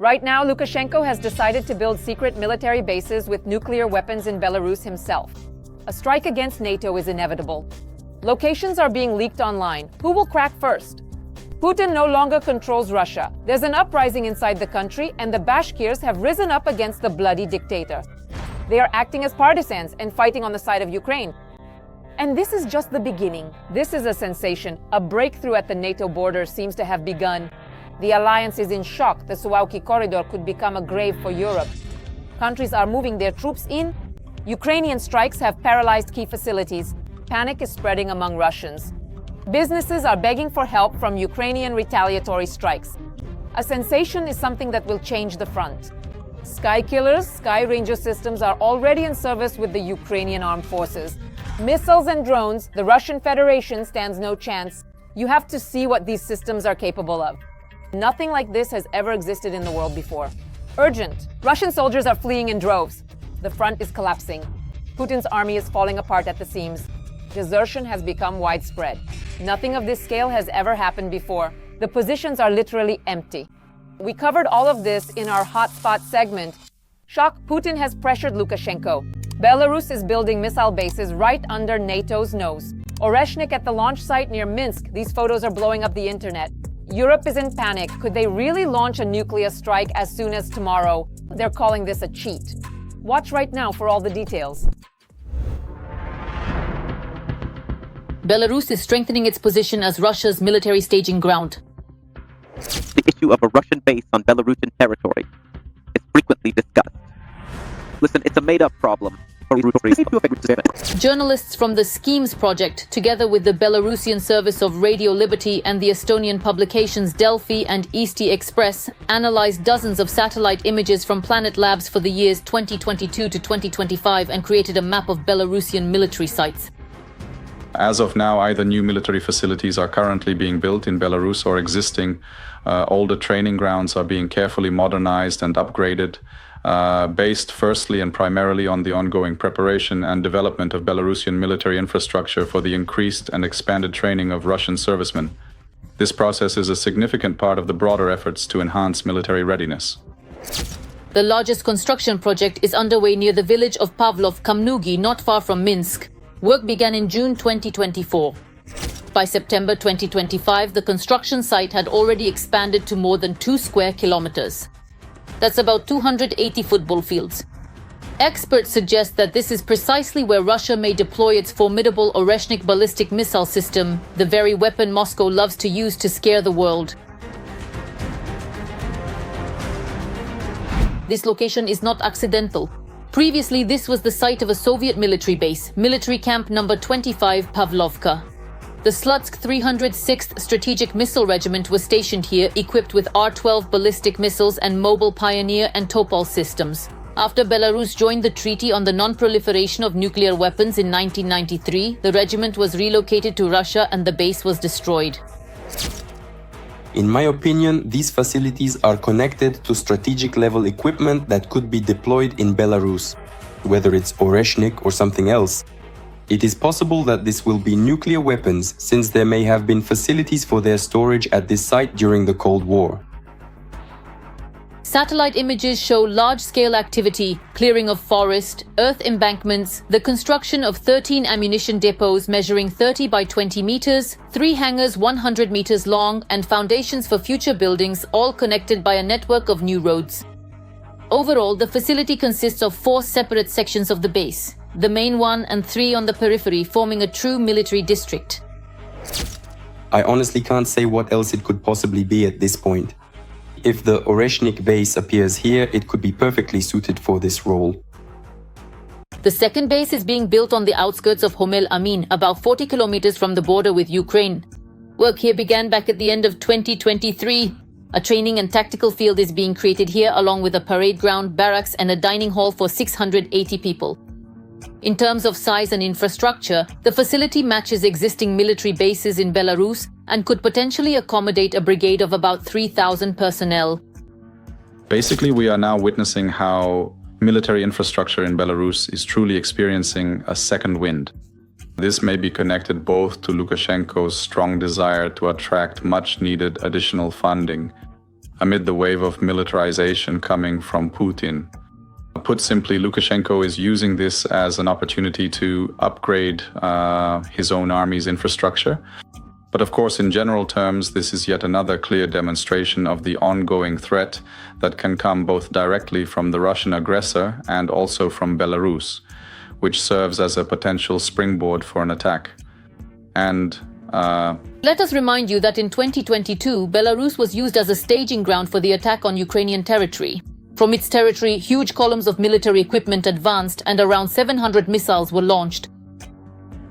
Right now, Lukashenko has decided to build secret military bases with nuclear weapons in Belarus himself. A strike against NATO is inevitable. Locations are being leaked online. Who will crack first? Putin no longer controls Russia. There's an uprising inside the country, and the Bashkirs have risen up against the bloody dictator. They are acting as partisans and fighting on the side of Ukraine. And this is just the beginning. This is a sensation. A breakthrough at the NATO border seems to have begun. The alliance is in shock. The Suwałki Corridor could become a grave for Europe. Countries are moving their troops in. Ukrainian strikes have paralyzed key facilities. Panic is spreading among Russians. Businesses are begging for help from Ukrainian retaliatory strikes. A sensation is something that will change the front. Sky Killers, Sky Ranger systems are already in service with the Ukrainian armed forces. Missiles and drones, the Russian Federation stands no chance. You have to see what these systems are capable of. Nothing like this has ever existed in the world before. Urgent! Russian soldiers are fleeing in droves. The front is collapsing. Putin's army is falling apart at the seams. Desertion has become widespread. Nothing of this scale has ever happened before. The positions are literally empty. We covered all of this in our Hotspot segment. Shock: Putin has pressured Lukashenko. Belarus is building missile bases right under NATO's nose. Oreshnik at the launch site near Minsk. These photos are blowing up the internet. Europe is in panic. Could they really launch a nuclear strike as soon as tomorrow? They're calling this a cheat. Watch right now for all the details. Belarus is strengthening its position as Russia's military staging ground. The issue of a Russian base on Belarusian territory is frequently discussed. Listen, it's a made-up problem. Journalists from the Schemes Project, together with the Belarusian Service of Radio Liberty and the Estonian publications Delphi and Easty Express, analyzed dozens of satellite images from Planet Labs for the years 2022 to 2025 and created a map of Belarusian military sites. As of now, either new military facilities are currently being built in Belarus or existing older training grounds are being carefully modernized and upgraded, based firstly and primarily on the ongoing preparation and development of Belarusian military infrastructure for the increased and expanded training of Russian servicemen. This process is a significant part of the broader efforts to enhance military readiness. The largest construction project is underway near the village of Pavlov-Kamnugi, not far from Minsk. Work began in June 2024. By September 2025, the construction site had already expanded to more than 2 square kilometers. That's about 280 football fields. Experts suggest that this is precisely where Russia may deploy its formidable Oreshnik ballistic missile system, the very weapon Moscow loves to use to scare the world. This location is not accidental. Previously, this was the site of a Soviet military base, Military Camp Number 25 Pavlovka. The Slutsk 306th Strategic Missile Regiment was stationed here, equipped with R-12 ballistic missiles and mobile Pioneer and Topol systems. After Belarus joined the Treaty on the Non-Proliferation of Nuclear Weapons in 1993, the regiment was relocated to Russia and the base was destroyed. In my opinion, these facilities are connected to strategic-level equipment that could be deployed in Belarus, whether it's Oreshnik or something else. It is possible that this will be nuclear weapons, since there may have been facilities for their storage at this site during the Cold War. Satellite images show large-scale activity, clearing of forest, earth embankments, the construction of 13 ammunition depots measuring 30 by 20 meters, 3 hangars 100 meters long, and foundations for future buildings, all connected by a network of new roads. Overall, the facility consists of 4 separate sections of the base, the main one and 3 on the periphery, forming a true military district. I honestly can't say what else it could possibly be at this point. If the Oreshnik base appears here, it could be perfectly suited for this role. The second base is being built on the outskirts of Homel Amin, about 40 kilometers from the border with Ukraine. Work here began back at the end of 2023. A training and tactical field is being created here, along with a parade ground, barracks, and a dining hall for 680 people. In terms of size and infrastructure, the facility matches existing military bases in Belarus and could potentially accommodate a brigade of about 3,000 personnel. Basically, we are now witnessing how military infrastructure in Belarus is truly experiencing a second wind. This may be connected both to Lukashenko's strong desire to attract much-needed additional funding, amid the wave of militarization coming from Putin. Put simply, Lukashenko is using this as an opportunity to upgrade his own army's infrastructure. But of course, in general terms, this is yet another clear demonstration of the ongoing threat that can come both directly from the Russian aggressor and also from Belarus, which serves as a potential springboard for an attack. And let us remind you that in 2022, Belarus was used as a staging ground for the attack on Ukrainian territory. From its territory, huge columns of military equipment advanced and around 700 missiles were launched.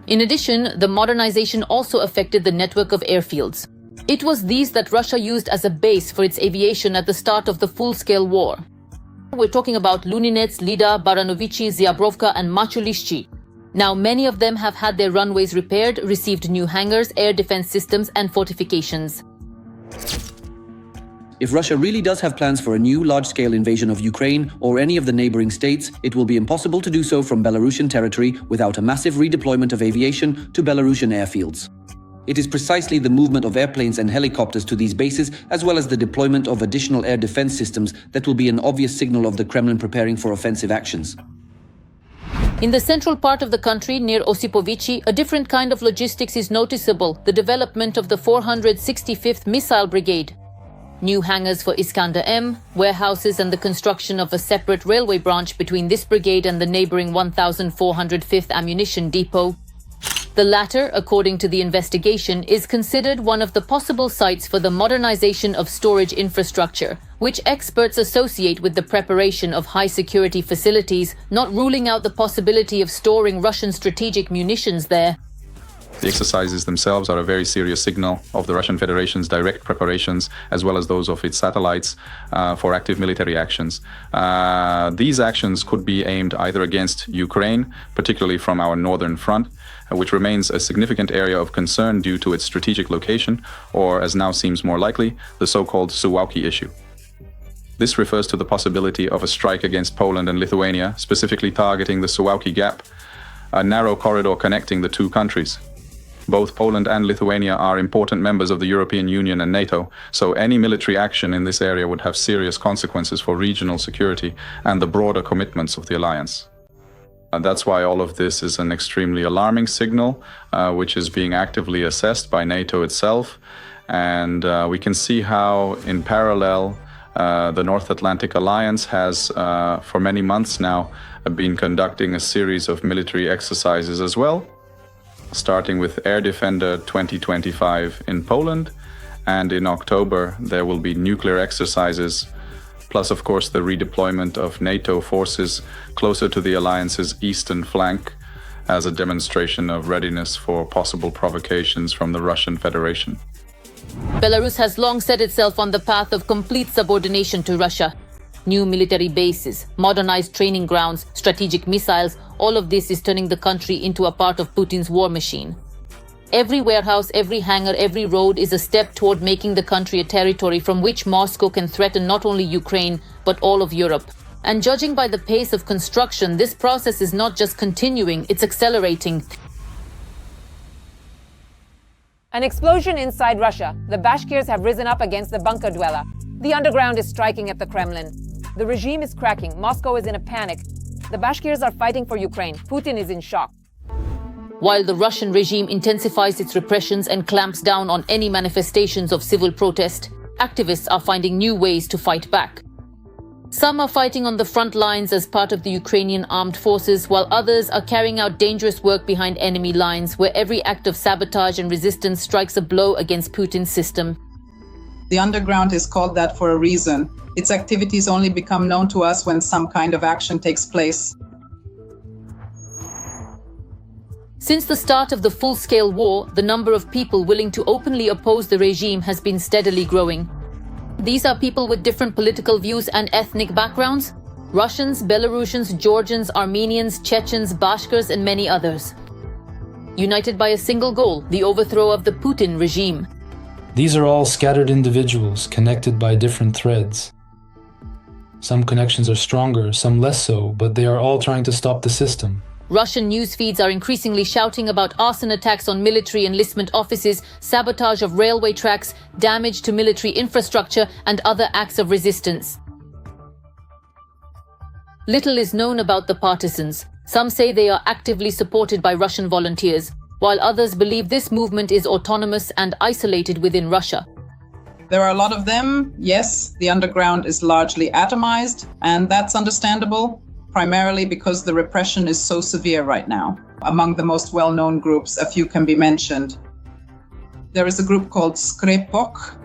In addition, the modernization also affected the network of airfields. It was these that Russia used as a base for its aviation at the start of the full-scale war. We're talking about Luninets, Lida, Baranovichi, Ziabrovka and Machulishchi. Now, many of them have had their runways repaired, received new hangars, air defense systems and fortifications. If Russia really does have plans for a new large-scale invasion of Ukraine or any of the neighboring states, it will be impossible to do so from Belarusian territory without a massive redeployment of aviation to Belarusian airfields. It is precisely the movement of airplanes and helicopters to these bases, as well as the deployment of additional air defense systems, that will be an obvious signal of the Kremlin preparing for offensive actions. In the central part of the country, near Osipovichi, a different kind of logistics is noticeable: the development of the 465th Missile Brigade. New hangars for Iskander-M, warehouses and the construction of a separate railway branch between this brigade and the neighboring 1405th Ammunition Depot. The latter, according to the investigation, is considered one of the possible sites for the modernization of storage infrastructure, which experts associate with the preparation of high-security facilities, not ruling out the possibility of storing Russian strategic munitions there. The exercises themselves are a very serious signal of the Russian Federation's direct preparations, as well as those of its satellites, for active military actions. These actions could be aimed either against Ukraine, particularly from our northern front, which remains a significant area of concern due to its strategic location, or, as now seems more likely, the so-called Suwałki issue. This refers to the possibility of a strike against Poland and Lithuania, specifically targeting the Suwałki Gap, a narrow corridor connecting the two countries. Both Poland and Lithuania are important members of the European Union and NATO, so any military action in this area would have serious consequences for regional security and the broader commitments of the alliance. That's why all of this is an extremely alarming signal, which is being actively assessed by NATO itself. And we can see how, in parallel, the North Atlantic Alliance has, for many months now, been conducting a series of military exercises as well, starting with Air Defender 2025 in Poland, and in October there will be nuclear exercises, plus of course the redeployment of NATO forces closer to the alliance's eastern flank as a demonstration of readiness for possible provocations from the Russian Federation. Belarus has long set itself on the path of complete subordination to Russia. New military bases, modernized training grounds, strategic missiles, all of this is turning the country into a part of Putin's war machine. Every warehouse, every hangar, every road is a step toward making the country a territory from which Moscow can threaten not only Ukraine, but all of Europe. And judging by the pace of construction, this process is not just continuing, it's accelerating. An explosion inside Russia. The Bashkirs have risen up against the bunker dweller. The underground is striking at the Kremlin. The regime is cracking. Moscow is in a panic. The Bashkirs are fighting for Ukraine. Putin is in shock. While the Russian regime intensifies its repressions and clamps down on any manifestations of civil protest, activists are finding new ways to fight back. Some are fighting on the front lines as part of the Ukrainian armed forces, while others are carrying out dangerous work behind enemy lines, where every act of sabotage and resistance strikes a blow against Putin's system. The underground is called that for a reason. Its activities only become known to us when some kind of action takes place. Since the start of the full-scale war, the number of people willing to openly oppose the regime has been steadily growing. These are people with different political views and ethnic backgrounds: Russians, Belarusians, Georgians, Armenians, Chechens, Bashkirs, and many others. United by a single goal: the overthrow of the Putin regime. These are all scattered individuals connected by different threads. Some connections are stronger, some less so, but they are all trying to stop the system. Russian news feeds are increasingly shouting about arson attacks on military enlistment offices, sabotage of railway tracks, damage to military infrastructure, and other acts of resistance. Little is known about the partisans. Some say they are actively supported by Russian volunteers, while others believe this movement is autonomous and isolated within Russia. There are a lot of them. Yes, the underground is largely atomized, and that's understandable, primarily because the repression is so severe right now. Among the most well-known groups, a few can be mentioned. There is a group called Skrepok.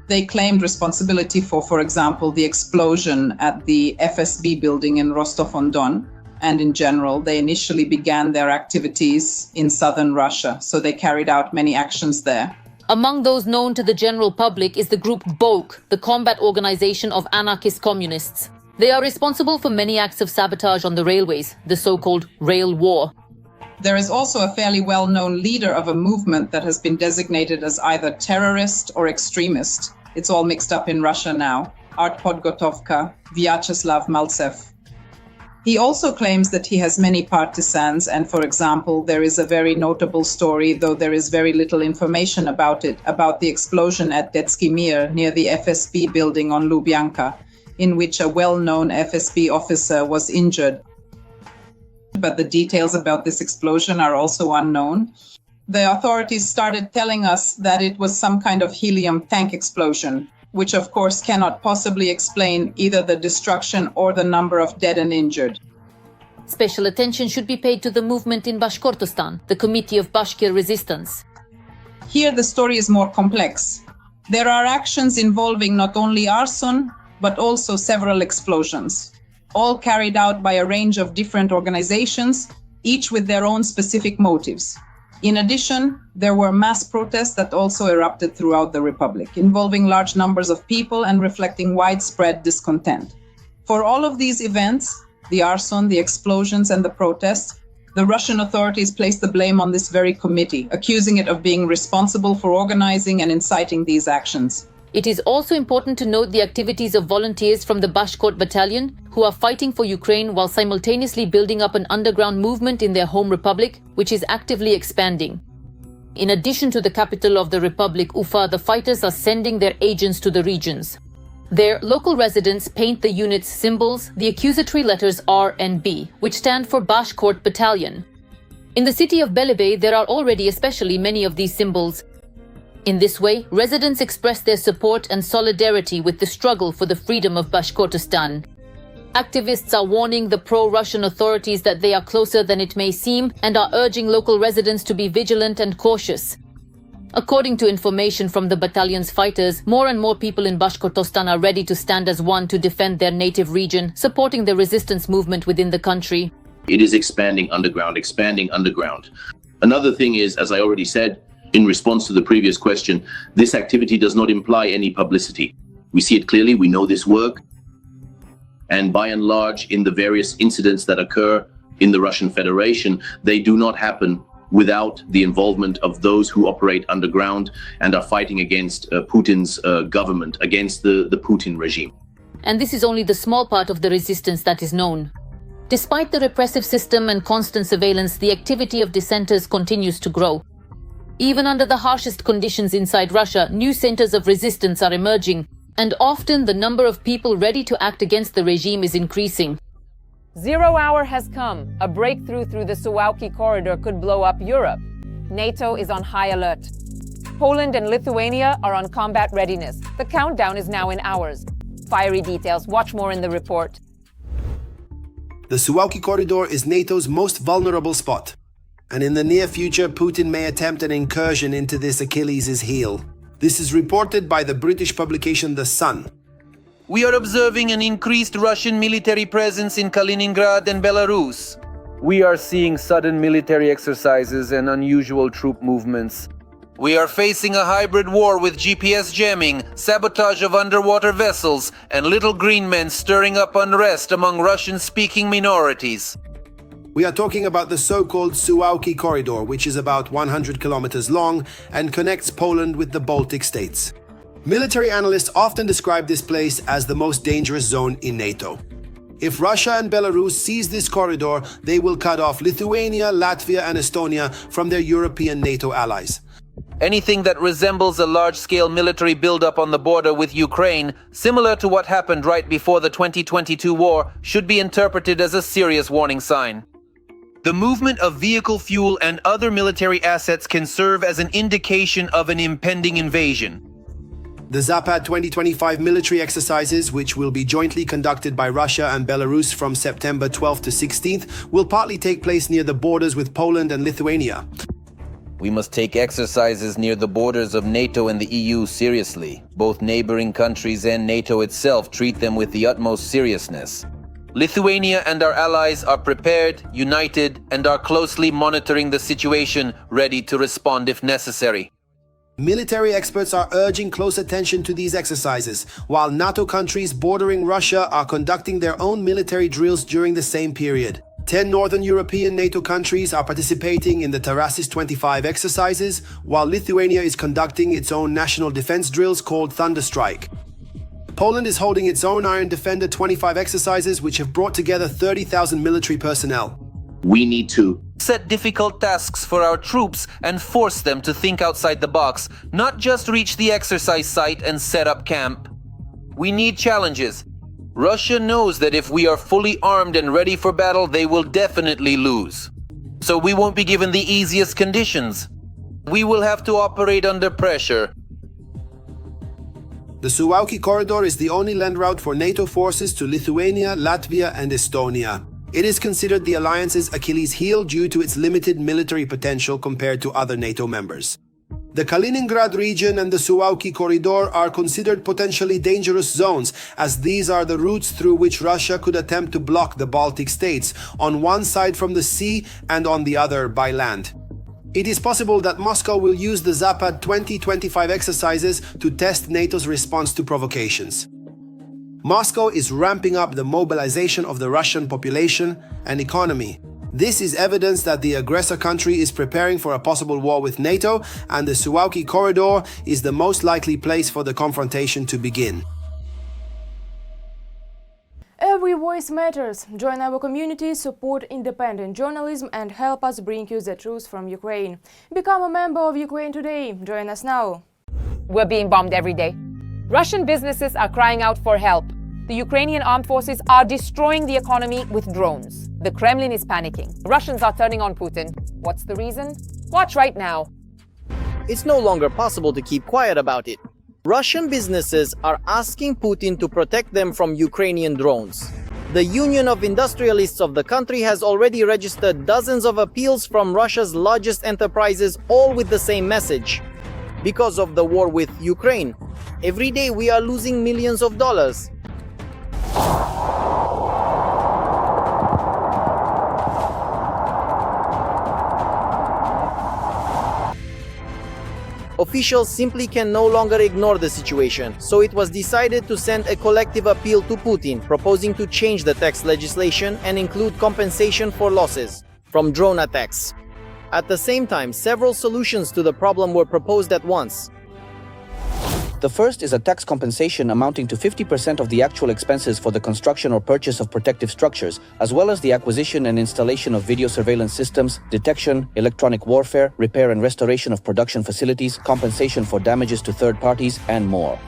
They claimed responsibility for example, the explosion at the FSB building in Rostov-on-Don. And in general, they initially began their activities in southern Russia, so they carried out many actions there. Among those known to the general public is the group BOK, the combat organization of anarchist communists. They are responsible for many acts of sabotage on the railways, the so-called rail war. There is also a fairly well-known leader of a movement that has been designated as either terrorist or extremist. It's all mixed up in Russia now. Art Podgotovka, Vyacheslav Maltsev. He also claims that he has many partisans, and for example, there is a very notable story, though there is very little information about it, about the explosion at Detsky Mir near the FSB building on Lubyanka, in which a well-known FSB officer was injured. But the details about this explosion are also unknown. The authorities started telling us that it was some kind of helium tank explosion, which of course cannot possibly explain either the destruction or the number of dead and injured. Special attention should be paid to the movement in Bashkortostan, the Committee of Bashkir Resistance. Here the story is more complex. There are actions involving not only arson, but also several explosions, all carried out by a range of different organizations, each with their own specific motives. In addition, there were mass protests that also erupted throughout the Republic, involving large numbers of people and reflecting widespread discontent. For all of these events, the arson, the explosions, and the protests, the Russian authorities placed the blame on this very committee, accusing it of being responsible for organizing and inciting these actions. It is also important to note the activities of volunteers from the Bashkort Battalion, who are fighting for Ukraine while simultaneously building up an underground movement in their home republic, which is actively expanding. In addition to the capital of the republic, Ufa, the fighters are sending their agents to the regions. There, local residents paint the unit's symbols, the accusatory letters R and B, which stand for Bashkort Battalion. In the city of Belebey, there are already especially many of these symbols. In this way, residents express their support and solidarity with the struggle for the freedom of Bashkortostan. Activists are warning the pro-Russian authorities that they are closer than it may seem and are urging local residents to be vigilant and cautious. According to information from the battalion's fighters, more and more people in Bashkortostan are ready to stand as one to defend their native region, supporting the resistance movement within the country. It is expanding underground, expanding underground. Another thing is, as I already said, in response to the previous question, this activity does not imply any publicity. We see it clearly, we know this work. And by and large, in the various incidents that occur in the Russian Federation, they do not happen without the involvement of those who operate underground and are fighting against Putin's government, against the Putin regime. And this is only the small part of the resistance that is known. Despite the repressive system and constant surveillance, the activity of dissenters continues to grow. Even under the harshest conditions inside Russia, new centers of resistance are emerging, and often the number of people ready to act against the regime is increasing. 0 hour has come. A breakthrough through the Suwałki Corridor could blow up Europe. NATO is on high alert. Poland and Lithuania are on combat readiness. The countdown is now in hours. Fiery details. Watch more in the report. The Suwałki Corridor is NATO's most vulnerable spot. And in the near future, Putin may attempt an incursion into this Achilles' heel. This is reported by the British publication The Sun. We are observing an increased Russian military presence in Kaliningrad and Belarus. We are seeing sudden military exercises and unusual troop movements. We are facing a hybrid war with GPS jamming, sabotage of underwater vessels, and little green men stirring up unrest among Russian-speaking minorities. We are talking about the so-called Suwałki Corridor, which is about 100 kilometers long and connects Poland with the Baltic states. Military analysts often describe this place as the most dangerous zone in NATO. If Russia and Belarus seize this corridor, they will cut off Lithuania, Latvia, and Estonia from their European NATO allies. Anything that resembles a large-scale military buildup on the border with Ukraine, similar to what happened right before the 2022 war, should be interpreted as a serious warning sign. The movement of vehicle fuel and other military assets can serve as an indication of an impending invasion. The Zapad 2025 military exercises, which will be jointly conducted by Russia and Belarus from September 12th to 16th, will partly take place near the borders with Poland and Lithuania. We must take exercises near the borders of NATO and the EU seriously. Both neighboring countries and NATO itself treat them with the utmost seriousness. Lithuania and our allies are prepared, united, and are closely monitoring the situation, ready to respond if necessary. Military experts are urging close attention to these exercises, while NATO countries bordering Russia are conducting their own military drills during the same period. 10 Northern European NATO countries are participating in the Tarasis 25 exercises, while Lithuania is conducting its own national defense drills called Thunderstrike. Poland is holding its own Iron Defender 25 exercises, which have brought together 30,000 military personnel. We need to set difficult tasks for our troops and force them to think outside the box, not just reach the exercise site and set up camp. We need challenges. Russia knows that if we are fully armed and ready for battle, they will definitely lose. So we won't be given the easiest conditions. We will have to operate under pressure. The Suwałki Corridor is the only land route for NATO forces to Lithuania, Latvia, and Estonia. It is considered the alliance's Achilles heel due to its limited military potential compared to other NATO members. The Kaliningrad region and the Suwałki Corridor are considered potentially dangerous zones, as these are the routes through which Russia could attempt to block the Baltic states, on one side from the sea and on the other by land. It is possible that Moscow will use the Zapad 2025 exercises to test NATO's response to provocations. Moscow is ramping up the mobilization of the Russian population and economy. This is evidence that the aggressor country is preparing for a possible war with NATO, and the Suwałki Corridor is the most likely place for the confrontation to begin. Every voice matters. Join our community, support independent journalism, and help us bring you the truth from Ukraine. Become a member of Ukraine today. Join us now. We're being bombed every day. Russian businesses are crying out for help. The Ukrainian armed forces are destroying the economy with drones. The Kremlin is panicking. Russians are turning on Putin. What's the reason? Watch right now. It's no longer possible to keep quiet about it. Russian businesses are asking Putin to protect them from Ukrainian drones. The Union of Industrialists of the country has already registered dozens of appeals from Russia's largest enterprises, all with the same message. Because of the war with Ukraine, every day we are losing millions of dollars. Officials simply can no longer ignore the situation, so it was decided to send a collective appeal to Putin, proposing to change the tax legislation and include compensation for losses from drone attacks. At the same time, several solutions to the problem were proposed at once. The first is a tax compensation amounting to 50% of the actual expenses for the construction or purchase of protective structures, as well as the acquisition and installation of video surveillance systems, detection, electronic warfare, repair and restoration of production facilities, compensation for damages to third parties, and more.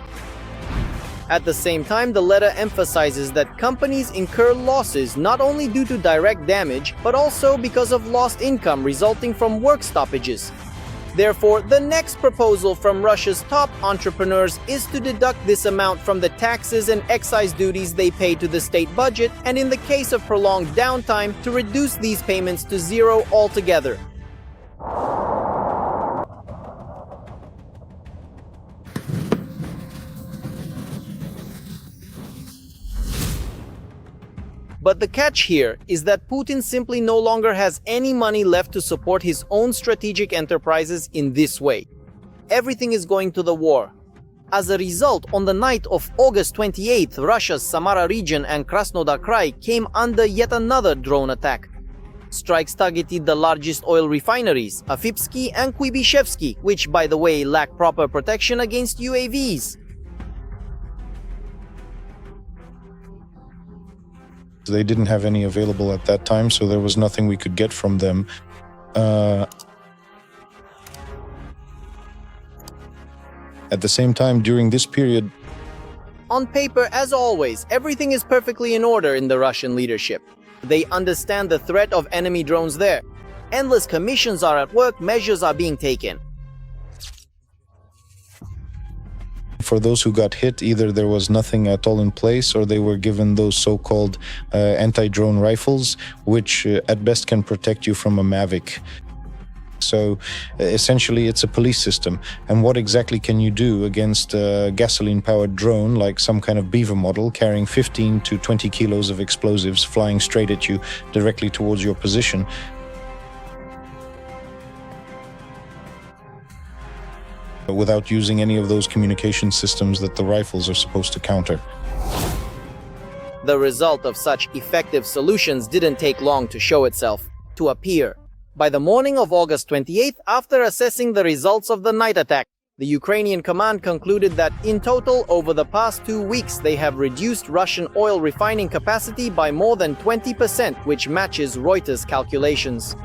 At the same time, the letter emphasizes that companies incur losses not only due to direct damage, but also because of lost income resulting from work stoppages. Therefore, the next proposal from Russia's top entrepreneurs is to deduct this amount from the taxes and excise duties they pay to the state budget, and in the case of prolonged downtime, to reduce these payments to zero altogether. But the catch here is that Putin simply no longer has any money left to support his own strategic enterprises in this way. Everything is going to the war. As a result, on the night of August 28th, Russia's Samara region and Krasnodar Krai came under yet another drone attack. Strikes targeted the largest oil refineries, Afipsky and Kuibishevsky, which, by the way, lack proper protection against UAVs. They didn't have any available at that time, so there was nothing we could get from them. At the same time, during this period... On paper, as always, everything is perfectly in order in the Russian leadership. They understand the threat of enemy drones there. Endless commissions are at work, measures are being taken. For those who got hit, either there was nothing at all in place, or they were given those so-called anti-drone rifles, which at best can protect you from a Mavic. So essentially it's a police system. And what exactly can you do against a gasoline-powered drone like some kind of beaver model carrying 15 to 20 kilos of explosives flying straight at you directly towards your position? Without using any of those communication systems that the rifles are supposed to counter. The result of such effective solutions didn't take long to show itself, to appear. By the morning of August 28th, after assessing the results of the night attack, the Ukrainian command concluded that in total, over the past 2 weeks, they have reduced Russian oil refining capacity by more than 20%, which matches Reuters' calculations.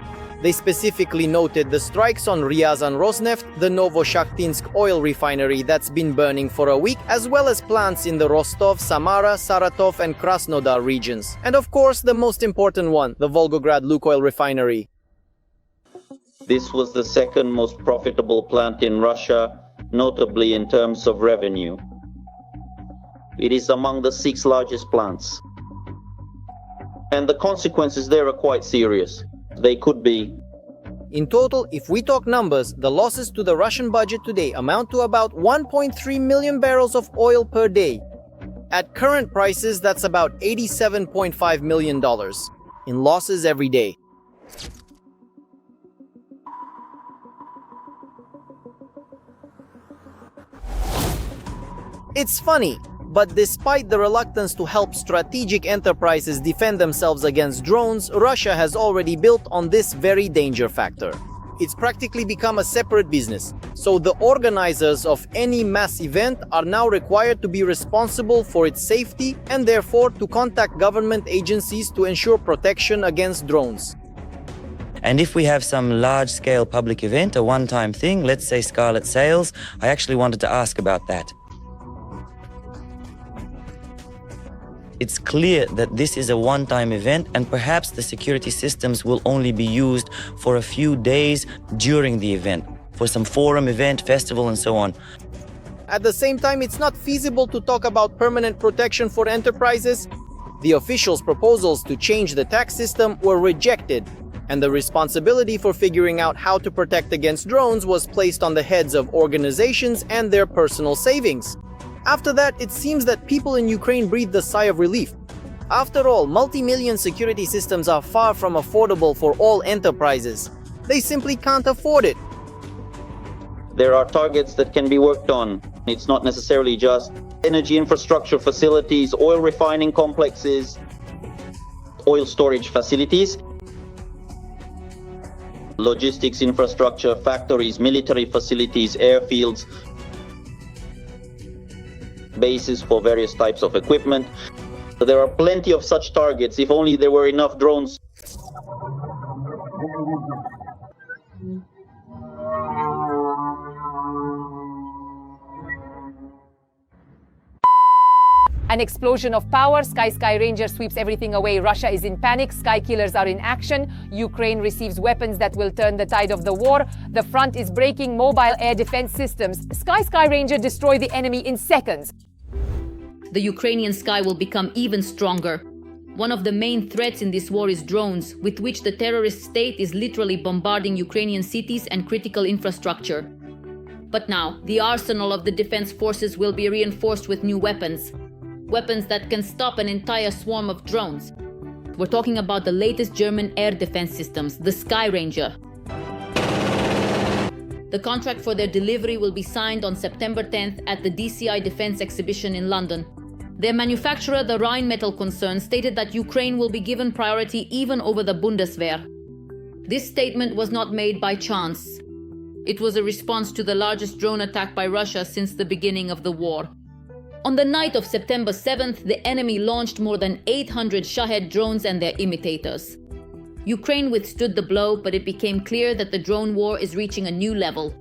They specifically noted the strikes on Ryazan Rosneft, the Novoshakhtinsk oil refinery that's been burning for a week, as well as plants in the Rostov, Samara, Saratov and Krasnodar regions. And of course, the most important one, the Volgograd Lukoil refinery. This was the second most profitable plant in Russia, notably in terms of revenue. It is among the 6 largest plants. And the consequences there are quite serious. They could be. In total, if we talk numbers, the losses to the Russian budget today amount to about 1.3 million barrels of oil per day. At current prices, that's about $87.5 million in losses every day. It's funny, but despite the reluctance to help strategic enterprises defend themselves against drones, Russia has already built on this very danger factor. It's practically become a separate business, so the organizers of any mass event are now required to be responsible for its safety and therefore to contact government agencies to ensure protection against drones. And if we have some large-scale public event, a one-time thing, let's say Scarlet Sales, I actually wanted to ask about that. It's clear that this is a one-time event and perhaps the security systems will only be used for a few days during the event, for some forum event, festival and so on. At the same time, it's not feasible to talk about permanent protection for enterprises. The officials' proposals to change the tax system were rejected, and the responsibility for figuring out how to protect against drones was placed on the heads of organizations and their personal savings. After that, it seems that people in Ukraine breathed a sigh of relief. After all, multi-million security systems are far from affordable for all enterprises. They simply can't afford it. There are targets that can be worked on. It's not necessarily just energy infrastructure facilities, oil refining complexes, oil storage facilities, logistics infrastructure, factories, military facilities, airfields, bases for various types of equipment. So there are plenty of such targets if only there were enough drones. An explosion of power. Sky Ranger sweeps everything away. Russia is in panic. Sky Killers are in action. Ukraine receives weapons that will turn the tide of the war. The front is breaking mobile air defense systems. Sky Ranger destroy the enemy in seconds. The Ukrainian sky will become even stronger. One of the main threats in this war is drones, with which the terrorist state is literally bombarding Ukrainian cities and critical infrastructure. But now, the arsenal of the defense forces will be reinforced with new weapons. Weapons that can stop an entire swarm of drones. We're talking about the latest German air defense systems, the Sky Ranger. The contract for their delivery will be signed on September 10th at the DCI Defense Exhibition in London. Their manufacturer, the Rheinmetall concern, stated that Ukraine will be given priority even over the Bundeswehr. This statement was not made by chance. It was a response to the largest drone attack by Russia since the beginning of the war. On the night of September 7th, the enemy launched more than 800 Shahed drones and their imitators. Ukraine withstood the blow, but it became clear that the drone war is reaching a new level.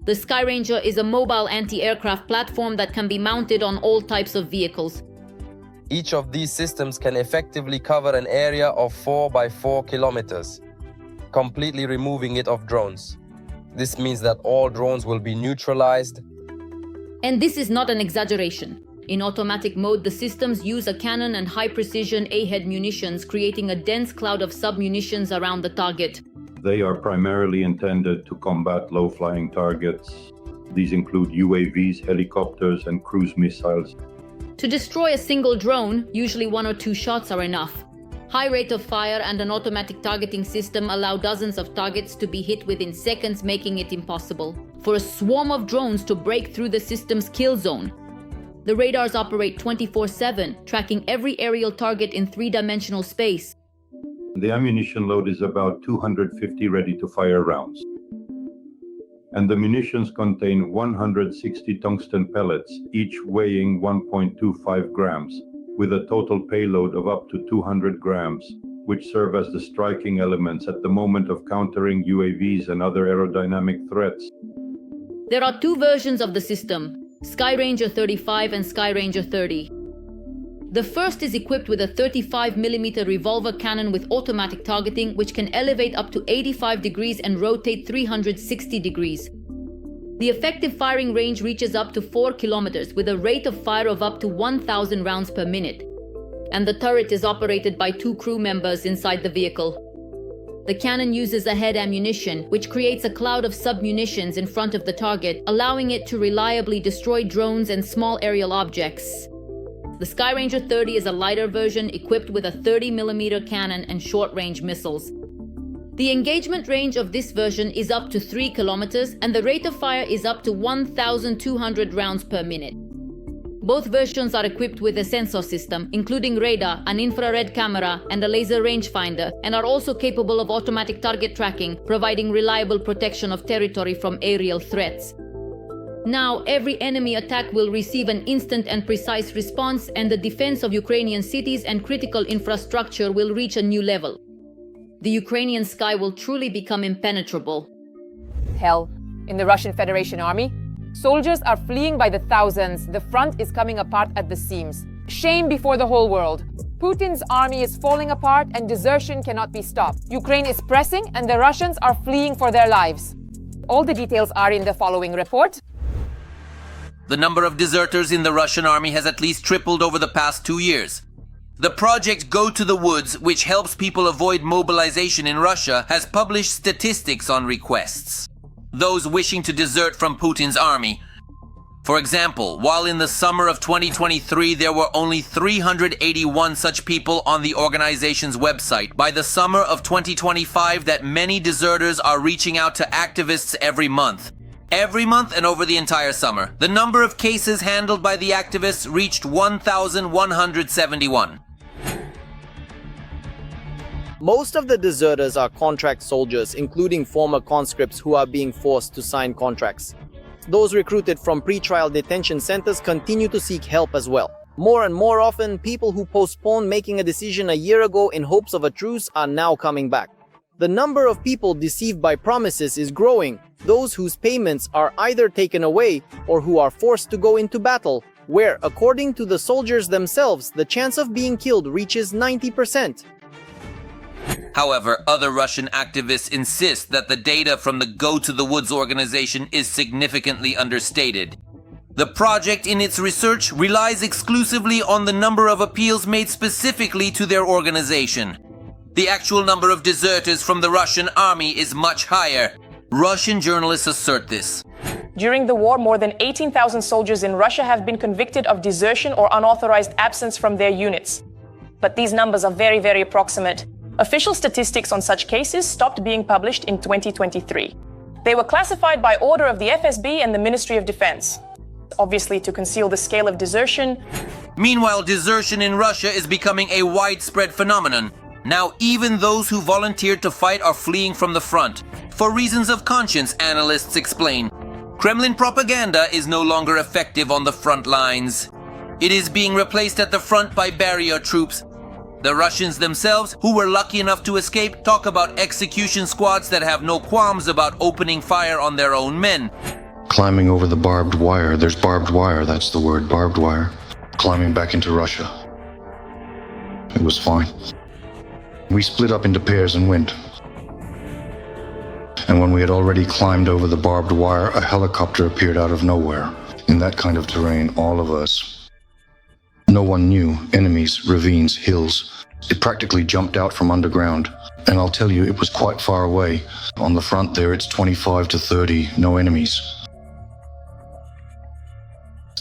The Skyranger is a mobile anti-aircraft platform that can be mounted on all types of vehicles. Each of these systems can effectively cover an area of 4 by 4 kilometers, completely removing it of drones. This means that all drones will be neutralized. And this is not an exaggeration. In automatic mode, the systems use a cannon and high-precision A-head munitions, creating a dense cloud of sub-munitions around the target. They are primarily intended to combat low-flying targets. These include UAVs, helicopters, and cruise missiles. To destroy a single drone, usually 1 or 2 shots are enough. High rate of fire and an automatic targeting system allow dozens of targets to be hit within seconds, making it impossible for a swarm of drones to break through the system's kill zone. The radars operate 24/7, tracking every aerial target in 3-dimensional space. The ammunition load is about 250 ready-to-fire rounds. And the munitions contain 160 tungsten pellets, each weighing 1.25 grams, with a total payload of up to 200 grams, which serve as the striking elements at the moment of countering UAVs and other aerodynamic threats. There are 2 versions of the system, Skyranger 35 and Skyranger 30. The first is equipped with a 35mm revolver cannon with automatic targeting, which can elevate up to 85 degrees and rotate 360 degrees. The effective firing range reaches up to 4 kilometers with a rate of fire of up to 1,000 rounds per minute. And the turret is operated by 2 crew members inside the vehicle. The cannon uses A-head ammunition, which creates a cloud of sub-munitions in front of the target, allowing it to reliably destroy drones and small aerial objects. The Skyranger 30 is a lighter version equipped with a 30mm cannon and short-range missiles. The engagement range of this version is up to 3 kilometers and the rate of fire is up to 1,200 rounds per minute. Both versions are equipped with a sensor system, including radar, an infrared camera, and a laser rangefinder, and are also capable of automatic target tracking, providing reliable protection of territory from aerial threats. Now, every enemy attack will receive an instant and precise response, and the defense of Ukrainian cities and critical infrastructure will reach a new level. The Ukrainian sky will truly become impenetrable. Hell, in the Russian Federation army, soldiers are fleeing by the thousands. The front is coming apart at the seams. Shame before the whole world. Putin's army is falling apart and desertion cannot be stopped. Ukraine is pressing and the Russians are fleeing for their lives. All the details are in the following report. The number of deserters in the Russian army has at least tripled over the past 2 years. The project Go to the Woods, which helps people avoid mobilization in Russia, has published statistics on requests. Those wishing to desert from Putin's army. For example, while in the summer of 2023 there were only 381 such people on the organization's website, by the summer of 2025 that many deserters are reaching out to activists every month. Every month and over the entire summer, the number of cases handled by the activists reached 1,171. Most of the deserters are contract soldiers, including former conscripts who are being forced to sign contracts. Those recruited from pre-trial detention centers continue to seek help as well. More and more often, people who postponed making a decision a year ago in hopes of a truce are now coming back. The number of people deceived by promises is growing, those whose payments are either taken away or who are forced to go into battle, where, according to the soldiers themselves, the chance of being killed reaches 90%. However, other Russian activists insist that the data from the Go to the Woods organization is significantly understated. The project in its research relies exclusively on the number of appeals made specifically to their organization. The actual number of deserters from the Russian army is much higher. Russian journalists assert this. During the war, more than 18,000 soldiers in Russia have been convicted of desertion or unauthorized absence from their units. But these numbers are very, very approximate. Official statistics on such cases stopped being published in 2023. They were classified by order of the FSB and the Ministry of Defense, obviously to conceal the scale of desertion. Meanwhile, desertion in Russia is becoming a widespread phenomenon. Now, even those who volunteered to fight are fleeing from the front. For reasons of conscience, analysts explain. Kremlin propaganda is no longer effective on the front lines. It is being replaced at the front by barrier troops. The Russians themselves, who were lucky enough to escape, talk about execution squads that have no qualms about opening fire on their own men. Climbing over the barbed wire. There's barbed wire, that's the word, barbed wire. Climbing back into Russia. It was fine. We split up into pairs and went. And when we had already climbed over the barbed wire, a helicopter appeared out of nowhere. In that kind of terrain, all of us. No one knew. Enemies, ravines, hills. It practically jumped out from underground. And I'll tell you, it was quite far away. On the front there, it's 25 to 30, no enemies.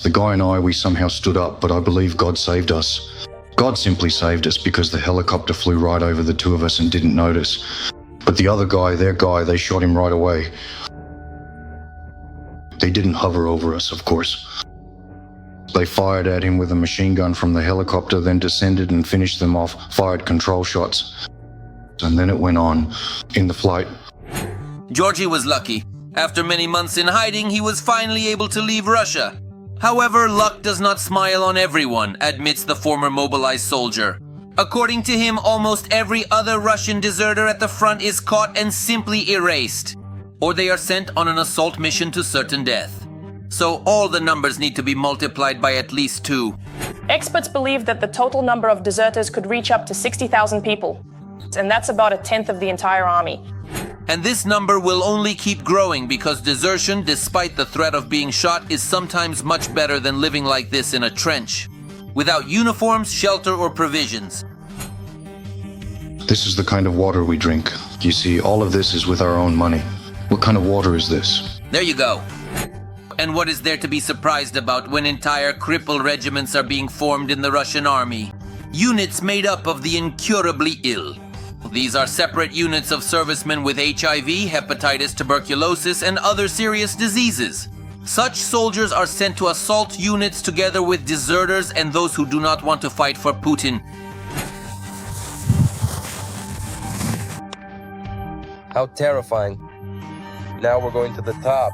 The guy and I, we somehow stood up, but I believe God saved us. God simply saved us because the helicopter flew right over the two of us and didn't notice. But the other guy, their guy, they shot him right away. They didn't hover over us, of course. They fired at him with a machine gun from the helicopter, then descended and finished them off, fired control shots. And then it went on, in the flight. Georgy was lucky. After many months in hiding, he was finally able to leave Russia. However, luck does not smile on everyone, admits the former mobilized soldier. According to him, almost every other Russian deserter at the front is caught and simply erased, or they are sent on an assault mission to certain death. So all the numbers need to be multiplied by at least 2. Experts believe that the total number of deserters could reach up to 60,000 people, and that's about a tenth of the entire army. And this number will only keep growing because desertion, despite the threat of being shot, is sometimes much better than living like this in a trench, without uniforms, shelter, or provisions. This is the kind of water we drink. You see, all of this is with our own money. What kind of water is this? There you go. And what is there to be surprised about when entire cripple regiments are being formed in the Russian army? Units made up of the incurably ill. These are separate units of servicemen with HIV, hepatitis, tuberculosis, and other serious diseases. Such soldiers are sent to assault units together with deserters and those who do not want to fight for Putin. How terrifying. Now we're going to the top.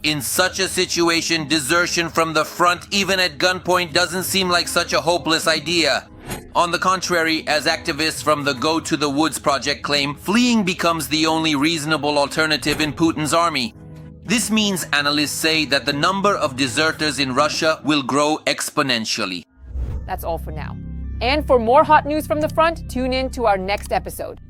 In such a situation, desertion from the front, even at gunpoint, doesn't seem like such a hopeless idea. On the contrary, as activists from the Go to the Woods project claim, fleeing becomes the only reasonable alternative in Putin's army. This means analysts say that the number of deserters in Russia will grow exponentially. That's all for now. And for more hot news from the front, tune in to our next episode.